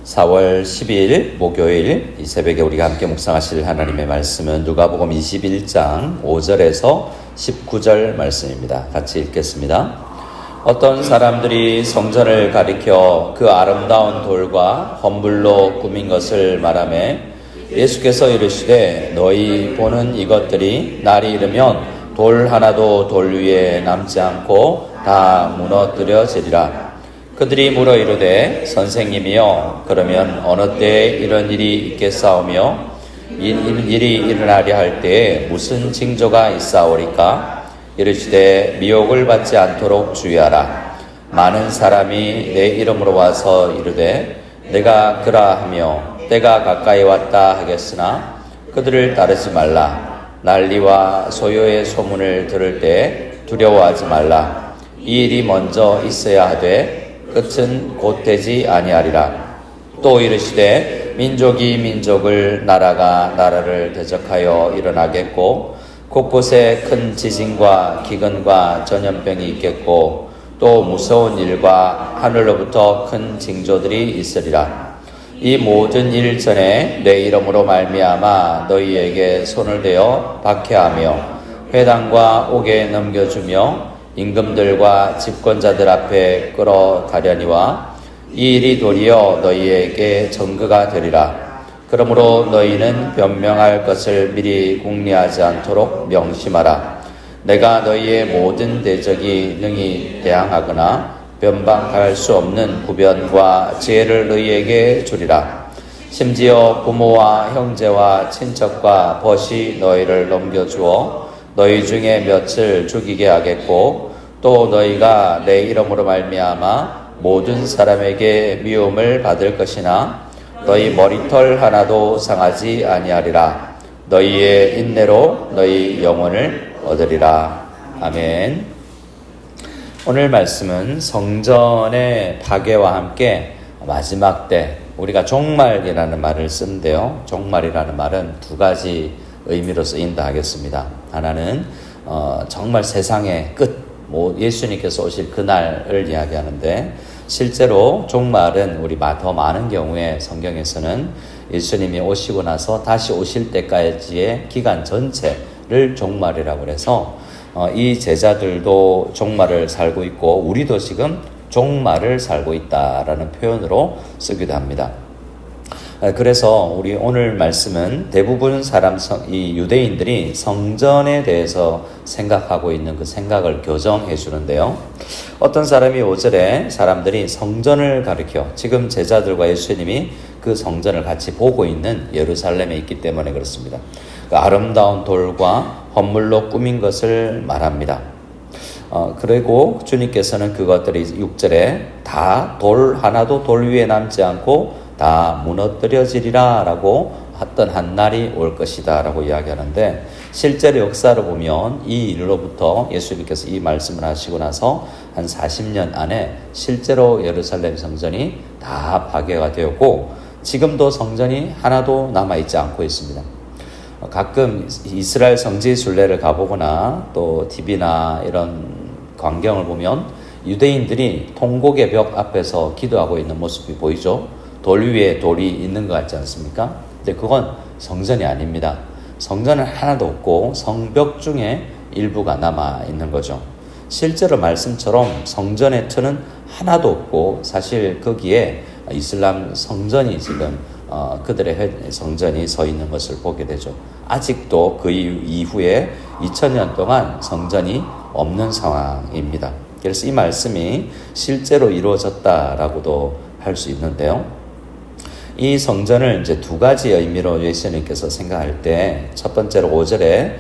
4월 12일 목요일 이 새벽에 우리가 함께 묵상하실 하나님의 말씀은 누가복음 21장 5절에서 19절 말씀입니다. 같이 읽겠습니다. 어떤 사람들이 성전을 가리켜 그 아름다운 돌과 헌물로 꾸민 것을 말하며 예수께서 이르시되 너희 보는 이것들이 날이 이르면 돌 하나도 돌 위에 남지 않고 다 무너뜨려지리라. 그들이 물어 이르되 선생님이여 그러면 어느 때에 이런 일이 있겠사오며 일이 일어나려 할 때에 무슨 징조가 있사오리까? 이르시되 미혹을 받지 않도록 주의하라. 많은 사람이 내 이름으로 와서 이르되 내가 그라하며 때가 가까이 왔다 하겠으나 그들을 따르지 말라. 난리와 소요의 소문을 들을 때 두려워하지 말라. 이 일이 먼저 있어야 하되 끝은 곧 되지 아니하리라. 또 이르시되 민족이 민족을 나라가 나라를 대적하여 일어나겠고 곳곳에 큰 지진과 기근과 전염병이 있겠고 또 무서운 일과 하늘로부터 큰 징조들이 있으리라. 이 모든 일 전에 내 이름으로 말미암아 너희에게 손을 대어 박해하며 회당과 옥에 넘겨주며 임금들과 집권자들 앞에 끌어가려니와 이 일이 도리어 너희에게 증거가 되리라. 그러므로 너희는 변명할 것을 미리 궁리하지 않도록 명심하라. 내가 너희의 모든 대적이 능히 대항하거나 변방할 수 없는 구변과 지혜를 너희에게 주리라. 심지어 부모와 형제와 친척과 벗이 너희를 넘겨주어 너희 중에 몇을 죽이게 하겠고 또 너희가 내 이름으로 말미암아 모든 사람에게 미움을 받을 것이나 너희 머리털 하나도 상하지 아니하리라. 너희의 인내로 너희 영혼을 얻으리라. 아멘. 오늘 말씀은 성전의 파괴와 함께 마지막 때 우리가 종말이라는 말을 쓰는데요. 종말이라는 말은 두 가지 의미로 쓰인다 하겠습니다. 하나는 정말 세상의 끝, 예수님께서 오실 그날을 이야기하는데 실제로 종말은 우리 더 많은 경우에 성경에서는 예수님이 오시고 나서 다시 오실 때까지의 기간 전체를 종말이라고 해서 이 제자들도 종말을 살고 있고 우리도 지금 종말을 살고 있다라는 표현으로 쓰기도 합니다. 그래서 우리 오늘 말씀은 대부분 이 유대인들이 성전에 대해서 생각하고 있는 그 생각을 교정해 주는데요. 어떤 사람이 5절에 사람들이 성전을 가리켜 지금 제자들과 예수님이 그 성전을 같이 보고 있는 예루살렘에 있기 때문에 그렇습니다. 그 아름다운 돌과 헌물로 꾸민 것을 말합니다. 그리고 주님께서는 그것들이 6절에 다 하나도 돌 위에 남지 않고 다 무너뜨려지리라 라고 어떤 한 날이 올 것이다 라고 이야기하는데 실제로 역사를 보면 이 일로부터 예수님께서 이 말씀을 하시고 나서 한 40년 안에 실제로 예루살렘 성전이 다 파괴가 되었고 지금도 성전이 하나도 남아있지 않고 있습니다. 가끔 이스라엘 성지 순례를 가보거나 또 TV나 이런 광경을 보면 유대인들이 통곡의 벽 앞에서 기도하고 있는 모습이 보이죠. 돌 위에 돌이 있는 것 같지 않습니까? 근데 그건 성전이 아닙니다. 성전은 하나도 없고 성벽 중에 일부가 남아 있는 거죠. 실제로 말씀처럼 성전의 터는 하나도 없고 사실 거기에 이슬람 성전이 지금 그들의 성전이 서 있는 것을 보게 되죠. 아직도 그 이후에 2000년 동안 성전이 없는 상황입니다. 그래서 이 말씀이 실제로 이루어졌다라고도 할 수 있는데요. 이 성전을 이제 두 가지 의미로 예수님께서 생각할 때 첫 번째로 5절에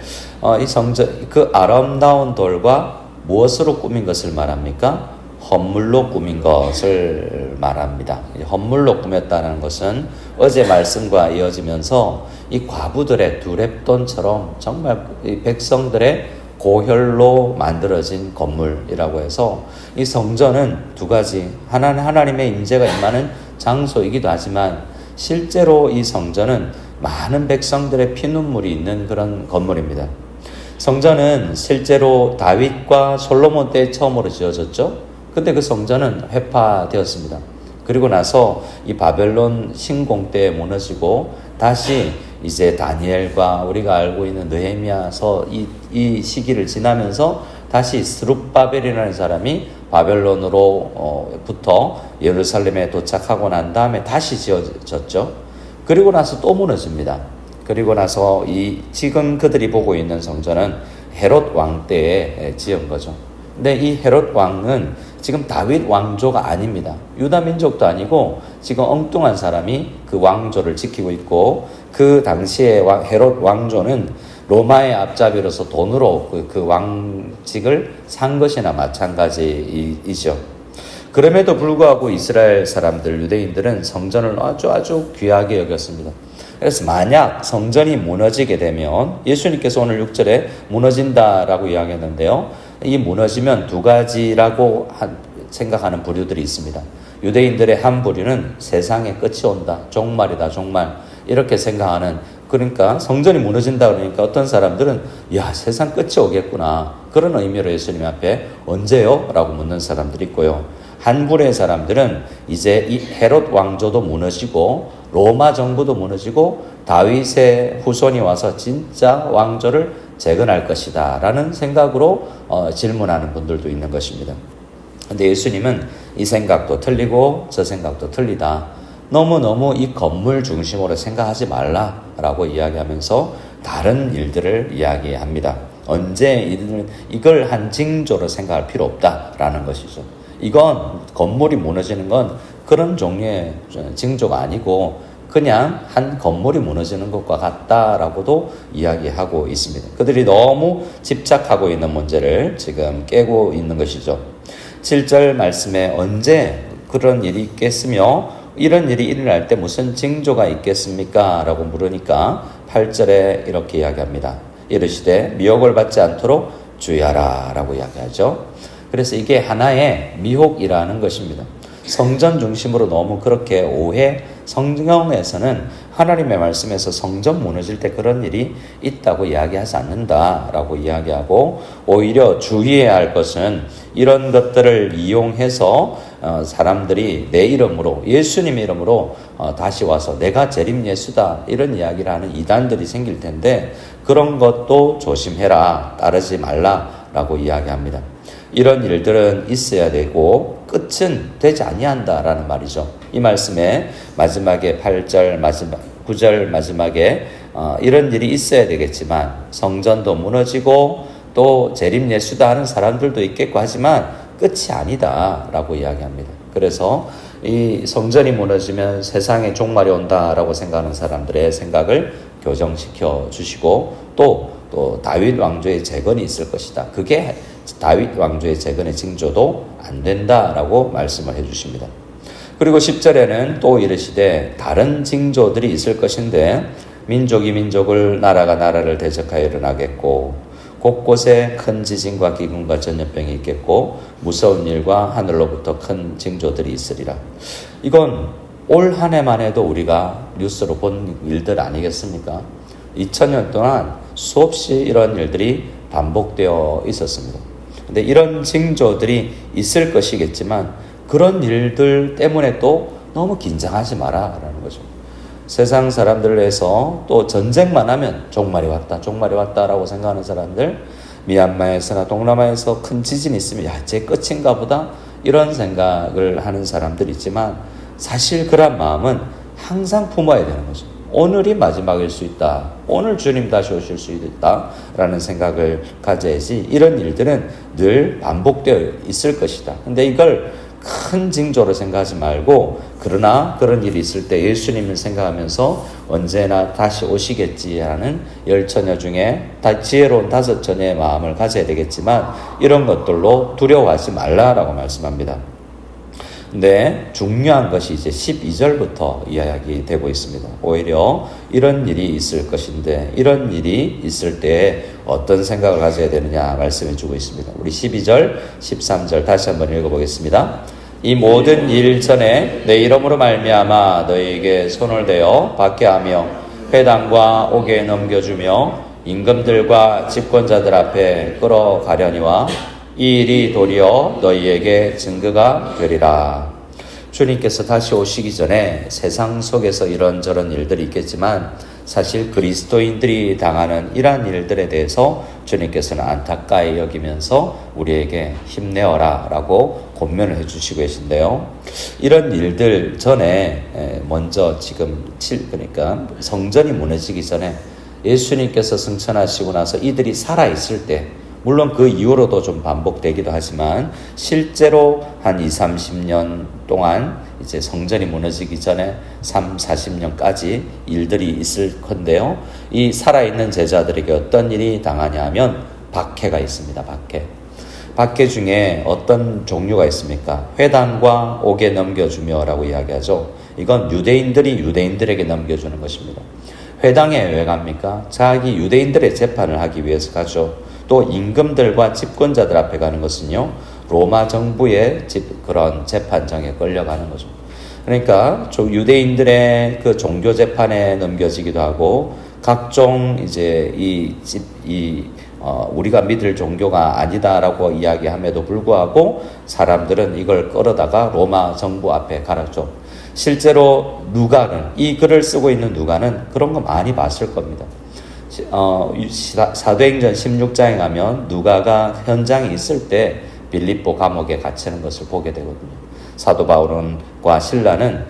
이 성전 그 아름다운 돌과 무엇으로 꾸민 것을 말합니까? 헌물로 꾸민 것을 말합니다. 헌물로 꾸몄다는 것은 어제 말씀과 이어지면서 이 과부들의 두렙돈처럼 정말 이 백성들의 고혈로 만들어진 건물이라고 해서 이 성전은 두 가지 하나는 하나님의 임재가 임하는 장소이기도 하지만 실제로 이 성전은 많은 백성들의 피눈물이 있는 그런 건물입니다. 성전은 실제로 다윗과 솔로몬 때 처음으로 지어졌죠. 근데 그 성전은 회파되었습니다. 그리고 나서 이 바벨론 신공 때 무너지고 다시 이제 다니엘과 우리가 알고 있는 느헤미야서 이 시기를 지나면서 다시 스룹바벨이라는 사람이 바벨론으로부터 예루살렘에 도착하고 난 다음에 다시 지어졌죠. 그리고 나서 또 무너집니다. 그리고 나서 지금 그들이 보고 있는 성전은 헤롯 왕 때에 지은 거죠. 근데 이 헤롯 왕은 지금 다윗 왕조가 아닙니다. 유다 민족도 아니고 지금 엉뚱한 사람이 그 왕조를 지키고 있고, 그 당시에 헤롯 왕조는 로마의 앞잡이로서 돈으로 그 왕직을 산 것이나 마찬가지이죠. 그럼에도 불구하고 이스라엘 사람들, 유대인들은 성전을 아주 귀하게 여겼습니다. 그래서 만약 성전이 무너지게 되면, 예수님께서 오늘 6절에 무너진다라고 이야기했는데요. 이 무너지면 두 가지라고 생각하는 부류들이 있습니다. 유대인들의 한 부류는 세상의 끝이 온다, 종말이다, 종말, 이렇게 생각하는, 그러니까 성전이 무너진다 그러니까 어떤 사람들은 야, 세상 끝이 오겠구나, 그런 의미로 예수님 앞에 언제요? 라고 묻는 사람들이 있고요. 한 부류의 사람들은 이제 이 헤롯 왕조도 무너지고 로마 정부도 무너지고 다윗의 후손이 와서 진짜 왕조를 재건할 것이다 라는 생각으로 질문하는 분들도 있는 것입니다. 근데 예수님은 이 생각도 틀리고 저 생각도 틀리다, 너무너무 이 건물 중심으로 생각하지 말라라고 이야기하면서 다른 일들을 이야기합니다. 언제 이걸 한 징조로 생각할 필요 없다라는 것이죠. 이건 건물이 무너지는 건 그런 종류의 징조가 아니고 그냥 한 건물이 무너지는 것과 같다라고도 이야기하고 있습니다. 그들이 너무 집착하고 있는 문제를 지금 깨고 있는 것이죠. 7절 말씀에 언제 그런 일이 있겠으며 이런 일이 일어날 때 무슨 징조가 있겠습니까? 라고 물으니까 8절에 이렇게 이야기합니다. 이르시되 미혹을 받지 않도록 주의하라 라고 이야기하죠. 그래서 이게 하나의 미혹이라는 것입니다. 성전 중심으로 너무 그렇게 성경에서는 하나님의 말씀에서 성전 무너질 때 그런 일이 있다고 이야기하지 않는다라고 이야기하고, 오히려 주의해야 할 것은 이런 것들을 이용해서 사람들이 내 이름으로, 예수님의 이름으로 다시 와서 내가 재림 예수다 이런 이야기를 하는 이단들이 생길 텐데, 그런 것도 조심해라, 따르지 말라라고 이야기합니다. 이런 일들은 있어야 되고 끝은 되지 아니한다라는 말이죠. 이 말씀에 마지막에 8절 마지막 9절 마지막에 이런 일이 있어야 되겠지만 성전도 무너지고 또 재림 예수다 하는 사람들도 있겠고 하지만 끝이 아니다라고 이야기합니다. 그래서 이 성전이 무너지면 세상에 종말이 온다라고 생각하는 사람들의 생각을 교정시켜 주시고, 또 다윗 왕조의 재건이 있을 것이다, 그게 다윗 왕조의 재건의 징조도 안 된다라고 말씀을 해주십니다. 그리고 10절에는 또 이르시되 다른 징조들이 있을 것인데 민족이 민족을, 나라가 나라를 대적하여 일어나겠고 곳곳에 큰 지진과 기근과 전염병이 있겠고 무서운 일과 하늘로부터 큰 징조들이 있으리라. 이건 올 한 해만 해도 우리가 뉴스로 본 일들 아니겠습니까? 2000년 동안 수없이 이런 일들이 반복되어 있었습니다. 근데 이런 징조들이 있을 것이겠지만 그런 일들 때문에 또 너무 긴장하지 마라라는 거죠. 세상 사람들을 해서 또 전쟁만 하면 종말이 왔다, 종말이 왔다라고 생각하는 사람들, 미얀마에서나 동남아에서 큰 지진이 있으면 야, 제 끝인가 보다 이런 생각을 하는 사람들이 있지만 사실 그런 마음은 항상 품어야 되는 거죠. 오늘이 마지막일 수 있다, 오늘 주님 다시 오실 수 있다 라는 생각을 가져야지 이런 일들은 늘 반복되어 있을 것이다. 근데 이걸 큰 징조로 생각하지 말고, 그러나 그런 일이 있을 때 예수님을 생각하면서 언제나 다시 오시겠지 하는 10처녀 중에 지혜로운 5처녀의 마음을 가져야 되겠지만 이런 것들로 두려워하지 말라라고 말씀합니다. 근데 중요한 것이 이제 12절부터 이야기되고 있습니다. 오히려 이런 일이 있을 것인데 이런 일이 있을 때 어떤 생각을 가져야 되느냐 말씀해 주고 있습니다. 우리 12절, 13절 다시 한번 읽어보겠습니다. 이 모든 일 전에 내 이름으로 말미암아 너희에게 손을 대어 받게 하며 회당과 옥에 넘겨주며 임금들과 집권자들 앞에 끌어가려니와 이 일이 도리어 너희에게 증거가 되리라. 주님께서 다시 오시기 전에 세상 속에서 이런저런 일들이 있겠지만 사실 그리스도인들이 당하는 이러한 일들에 대해서 주님께서는 안타까이 여기면서 우리에게 힘내어라 라고 권면을 해주시고 계신데요. 이런 일들 전에 먼저 지금 그러니까 성전이 무너지기 전에 예수님께서 승천하시고 나서 이들이 살아있을 때, 물론 그 이후로도 좀 반복되기도 하지만 실제로 한 20-30년 동안 이제 성전이 무너지기 전에 30-40년까지 일들이 있을 건데요. 이 살아있는 제자들에게 어떤 일이 당하냐 하면 박해가 있습니다. 박해 중에 어떤 종류가 있습니까? 회당과 옥에 넘겨주며 라고 이야기하죠. 이건 유대인들이 유대인들에게 넘겨주는 것입니다. 회당에 왜 갑니까? 자기 유대인들의 재판을 하기 위해서 가죠. 또 임금들과 집권자들 앞에 가는 것은요, 로마 정부의 그런 재판장에 끌려가는 거죠. 그러니까 유대인들의 그 종교 재판에 넘겨지기도 하고, 각종 이제 우리가 믿을 종교가 아니다라고 이야기함에도 불구하고 사람들은 이걸 끌어다가 로마 정부 앞에 갈았죠. 실제로 누가는, 이 글을 쓰고 있는 누가는 그런 거 많이 봤을 겁니다. 사도행전 16장에 가면 누가가 현장에 있을 때 빌립보 감옥에 갇히는 것을 보게 되거든요. 사도 바울과 실라는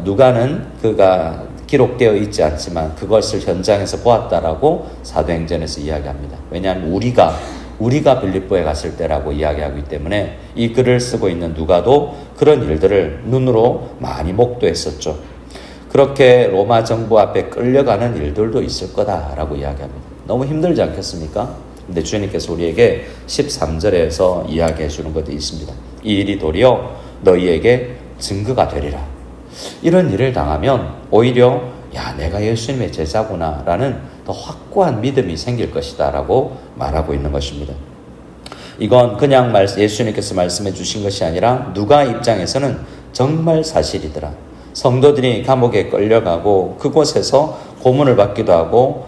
누가는 그가 기록되어 있지 않지만 그것을 현장에서 보았다라고 사도행전에서 이야기합니다. 왜냐하면 우리가 빌립보에 갔을 때라고 이야기하기 때문에 이 글을 쓰고 있는 누가도 그런 일들을 눈으로 많이 목도했었죠. 그렇게 로마 정부 앞에 끌려가는 일들도 있을 거다라고 이야기합니다. 너무 힘들지 않겠습니까? 근데 주님께서 우리에게 13절에서 이야기해 주는 것도 있습니다. 이 일이 도리어 너희에게 증거가 되리라. 이런 일을 당하면 오히려 내가 예수님의 제자구나 라는 더 확고한 믿음이 생길 것이다 라고 말하고 있는 것입니다. 이건 그냥 예수님께서 말씀해 주신 것이 아니라 누가 입장에서는 정말 사실이더라. 성도들이 감옥에 끌려가고 그곳에서 고문을 받기도 하고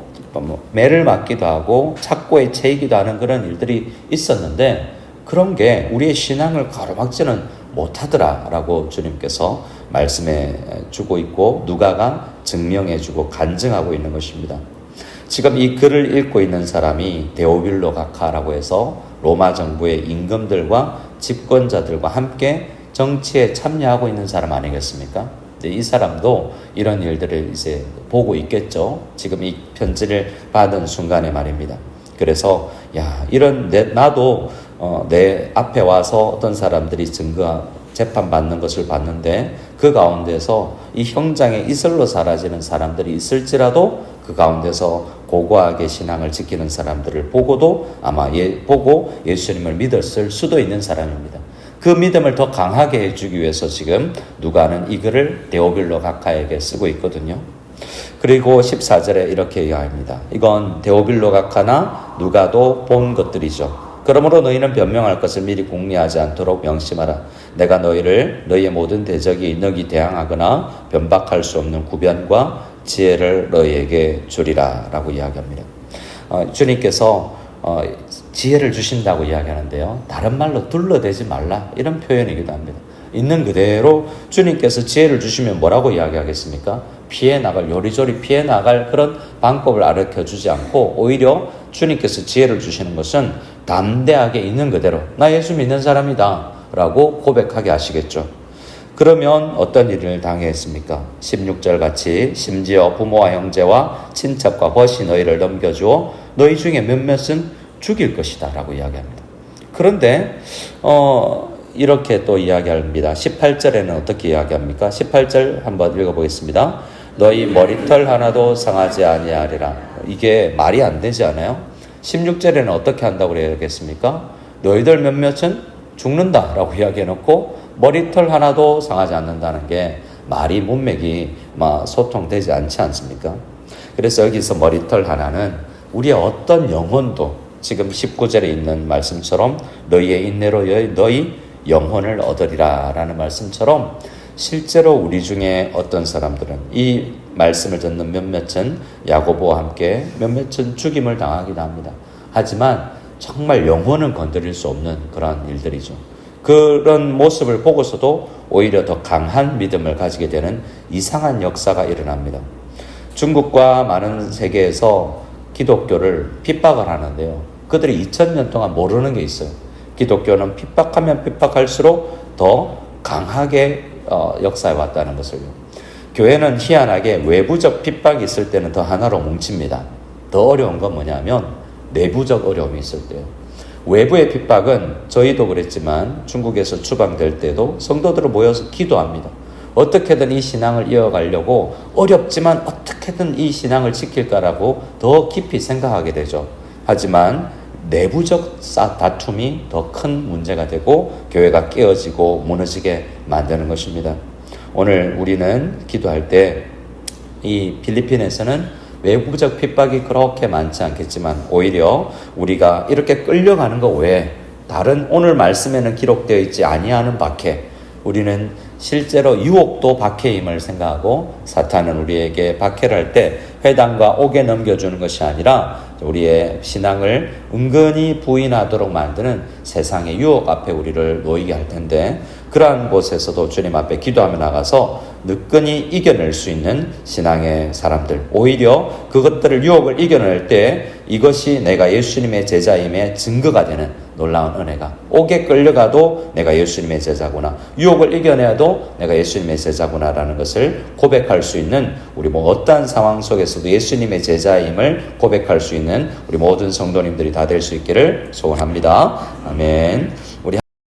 매를 맞기도 하고 착고에 채이기도 하는 그런 일들이 있었는데 그런 게 우리의 신앙을 가로막지는 못하더라라고 주님께서 말씀해 주고 있고 누가가 증명해 주고 간증하고 있는 것입니다. 지금 이 글을 읽고 있는 사람이 데오빌로 가카라고 해서 로마 정부의 임금들과 집권자들과 함께 정치에 참여하고 있는 사람 아니겠습니까? 이 사람도 이런 일들을 이제 보고 있겠죠. 지금 이 편지를 받은 순간에 말입니다. 그래서 나도 내 앞에 와서 어떤 사람들이 재판받는 것을 봤는데 그 가운데서 이 형장에 이슬로 사라지는 사람들이 있을지라도 그 가운데서 고고하게 신앙을 지키는 사람들을 보고도 아마 보고 예수님을 믿었을 수도 있는 사람입니다. 그 믿음을 더 강하게 해주기 위해서 지금 누가는 이 글을 데오빌로 가카에게 쓰고 있거든요. 그리고 14절에 이렇게 이야기합니다. 이건 데오빌로 가카나 누가도 본 것들이죠. 그러므로 너희는 변명할 것을 미리 궁리하지 않도록 명심하라. 내가 너희의 모든 대적이 너희 대항하거나 변박할 수 없는 구변과 지혜를 너희에게 주리라 라고 이야기합니다. 주님께서 지혜를 주신다고 이야기하는데요. 다른 말로 둘러대지 말라 이런 표현이기도 합니다. 있는 그대로 주님께서 지혜를 주시면 뭐라고 이야기하겠습니까? 요리조리 피해 나갈 그런 방법을 가르쳐 주지 않고 오히려 주님께서 지혜를 주시는 것은 담대하게 있는 그대로 나 예수 믿는 사람이다 라고 고백하게 하시겠죠. 그러면 어떤 일을 당했습니까? 16절 같이 심지어 부모와 형제와 친척과 벗이 너희를 넘겨주어 너희 중에 몇몇은 죽일 것이다 라고 이야기합니다. 그런데 이렇게 또 이야기합니다. 18절에는 어떻게 이야기합니까? 18절 한번 읽어보겠습니다. 너희 머리털 하나도 상하지 아니하리라. 이게 말이 안 되지 않아요? 16절에는 어떻게 한다고 이야기했습니까? 너희들 몇몇은 죽는다 라고 이야기해놓고 머리털 하나도 상하지 않는다는 게 말이 문맥이 소통되지 않지 않습니까? 그래서 여기서 머리털 하나는 우리의 어떤 영혼도 지금 19절에 있는 말씀처럼 너희의 인내로 너희 영혼을 얻으리라 라는 말씀처럼 실제로 우리 중에 어떤 사람들은 이 말씀을 듣는 몇몇은 야고보와 함께 몇몇은 죽임을 당하기도 합니다. 하지만 정말 영혼은 건드릴 수 없는 그런 일들이죠. 그런 모습을 보고서도 오히려 더 강한 믿음을 가지게 되는 이상한 역사가 일어납니다. 중국과 많은 세계에서 기독교를 핍박을 하는데요. 그들이 2000년 동안 모르는 게 있어요. 기독교는 핍박하면 핍박할수록 더 강하게 역사해 왔다는 것을요. 교회는 희한하게 외부적 핍박이 있을 때는 더 하나로 뭉칩니다. 더 어려운 건 뭐냐면 내부적 어려움이 있을 때요. 외부의 핍박은 저희도 그랬지만 중국에서 추방될 때도 성도들을 모여서 기도합니다. 어떻게든 이 신앙을 이어가려고 어렵지만 어떻게든 이 신앙을 지킬까라고 더 깊이 생각하게 되죠. 하지만 내부적 다툼이 더 큰 문제가 되고 교회가 깨어지고 무너지게 만드는 것입니다. 오늘 우리는 기도할 때 이 필리핀에서는 외부적 핍박이 그렇게 많지 않겠지만 오히려 우리가 이렇게 끌려가는 것 외에 다른 오늘 말씀에는 기록되어 있지 아니하는 박해, 우리는 실제로 유혹도 박해임을 생각하고 사탄은 우리에게 박해를 할 때 회당과 옥에 넘겨주는 것이 아니라 우리의 신앙을 은근히 부인하도록 만드는 세상의 유혹 앞에 우리를 놓이게 할 텐데, 그러한 곳에서도 주님 앞에 기도하며 나가서 느끈히 이겨낼 수 있는 신앙의 사람들, 오히려 그것들을 유혹을 이겨낼 때 이것이 내가 예수님의 제자임의 증거가 되는 놀라운 은혜가, 옥에 끌려가도 내가 예수님의 제자구나, 유혹을 이겨내도 내가 예수님의 제자구나라는 것을 고백할 수 있는, 우리 어떠한 상황 속에서도 예수님의 제자임을 고백할 수 있는 우리 모든 성도님들이 다 될 수 있기를 소원합니다. 아멘.